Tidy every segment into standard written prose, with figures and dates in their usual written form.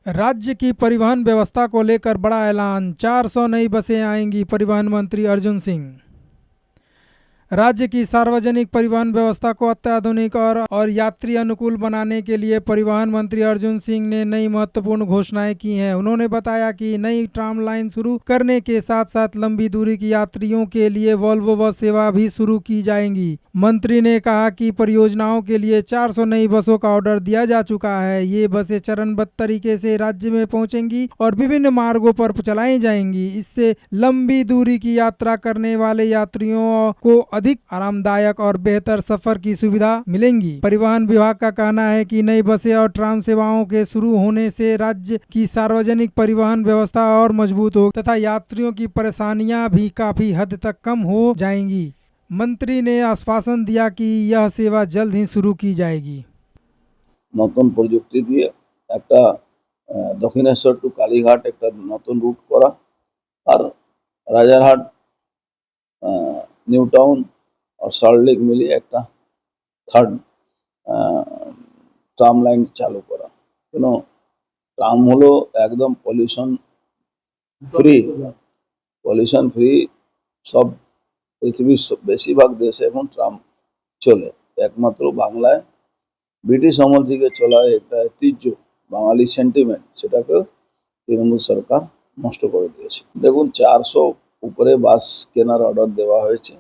राज्य की परिवहन व्यवस्था को लेकर बड़ा ऐलान, 400 नई बसें आएंगी। परिवहन मंत्री अर्जुन सिंह। राज्य की सार्वजनिक परिवहन व्यवस्था को अत्याधुनिक और यात्री अनुकूल बनाने के लिए परिवहन मंत्री अर्जुन सिंह ने नई महत्वपूर्ण घोषणाएं की हैं। उन्होंने बताया कि नई ट्राम लाइन शुरू करने के साथ साथ लंबी दूरी की यात्रियों के लिए वॉल्वो बस सेवा भी शुरू की जाएंगी। मंत्री ने कहा कि परियोजनाओं के लिए 400 नई बसों का ऑर्डर दिया जा चुका है। ये बसें चरणबद्ध तरीके से राज्य में पहुंचेंगी और विभिन्न मार्गों पर चलाई जाएंगी। इससे लंबी दूरी की यात्रा करने वाले यात्रियों को अधिक आरामदायक और बेहतर सफर की सुविधा मिलेंगी। परिवहन विभाग का कहना है कि नई बसें और ट्राम सेवाओं के शुरू होने से राज्य की सार्वजनिक परिवहन व्यवस्था और मजबूत हो तथा यात्रियों की परेशानियां भी काफी हद तक कम हो जाएंगी। मंत्री ने आश्वासन दिया कि यह सेवा जल्द ही शुरू की जाएगी। নতুন প্রযুক্তি দিয়ে একটা দক্ষিণেশ্বর টু কালীঘাট একটা নতুন রুট করা, আর রাজারহাট নিউ টাউন আর সল্টলেক মিলিয়ে একটা থার্ড ট্রাম লাইন চালু করা। কেন ট্রাম হলো একদম পলিউশন ফ্রি সব পৃথিবীর বেশিরভাগ দেশে এখন ট্রাম চলে। একমাত্র বাংলায় ব্রিটিশ আমল থেকে চলা একটা ঐতিহ্য, বাঙালি সেন্টিমেন্ট, সেটাকে তৃণমূল সরকার নষ্ট করে দিয়েছে। দেখুন, 400 উপরে বাস কেনার অর্ডার দেওয়া হয়েছে।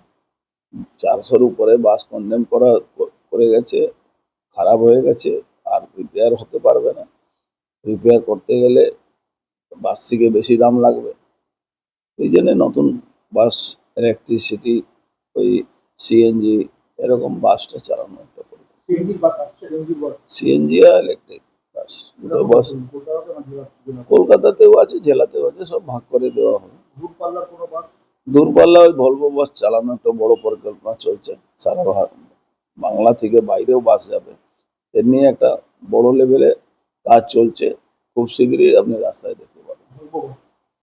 400-র উপরে বাস কন্ডেম করে গেছে, খারাপ হয়ে গেছে, আর রিপেয়ার হতে পারবে না। রিপেয়ার করতে গেলে বাস থেকে বেশি দাম লাগবে। এই জন্য নতুন বাস, ইলেকট্রিসিটি, ওই সিএনজি এরকম বাসটা চালানো একটা করবে। সিএনজি আর ইলেকট্রিক বাস, দুটো বাস কলকাতাতেও আছে, জেলাতেও আছে, সব ভাগ করে দেওয়া হবে। দূরপাল্লা ওই ভলভো বাস চালানো একটা বড় পরিকল্পনা চলছে। সারা বাংলা থেকে বাইরেও বাস যাবে, এর নিয়ে একটা বড় লেভেলে কাজ চলছে। খুব শীঘ্রই আপনি রাস্তায় দেখতে পাবেন।